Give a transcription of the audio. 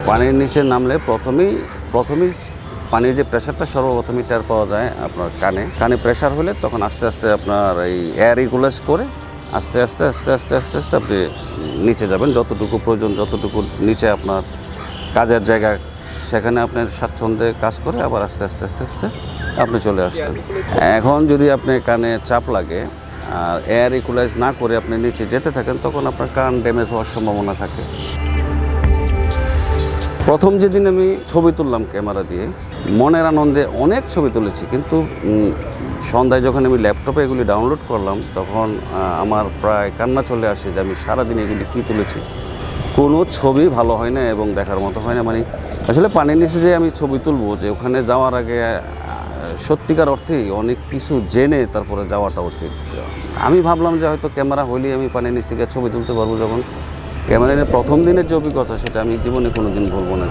পানির নিচে নামলে প্রথমেই পানির যে প্রেশারটা সর্বপ্রথমই টের পাওয়া যায় আপনার কানে প্রেশার হলে তখন আস্তে আস্তে আপনার এই এয়ার ইকুলাইজ করে আস্তে আস্তে আস্তে আস্তে আস্তে আস্তে আপনি নিচে যাবেন, যতটুকু প্রয়োজন, যতটুকু নিচে আপনার কাজের জায়গা সেখানে আপনার স্বাচ্ছন্দ্যে কাজ করে আবার আস্তে আস্তে আস্তে আস্তে আপনি চলে আসছেন। এখন যদি আপনি কানে চাপ লাগে আর এয়ার ইকুলাইজ না করে আপনি নিচে যেতে থাকেন তখন আপনার কান ড্যামেজ হওয়ার সম্ভাবনা থাকে। প্রথম যেদিন আমি ছবি তুললাম ক্যামেরা দিয়ে, মনের আনন্দে অনেক ছবি তুলেছি, কিন্তু সন্ধ্যায় যখন আমি ল্যাপটপে এগুলি ডাউনলোড করলাম তখন আমার প্রায় কান্না চলে আসে যে আমি সারাদিন এগুলি কী তুলেছি, কোনো ছবি ভালো হয় না এবং দেখার মতো হয় না। মানে আসলে পানির নিচে যে আমি ছবি তুলবো, যে ওখানে যাওয়ার আগে সত্যিকার অর্থেই অনেক কিছু জেনে তারপরে যাওয়াটা উচিত। আমি ভাবলাম যে হয়তো ক্যামেরা হইলেই আমি পানির নিচে গিয়ে ছবি তুলতে পারবো, যখন ক্যামেরা নিয়ে প্রথম দিনের যে অভিজ্ঞতা সেটা আমি জীবনে কোনো দিন ভুলবো না।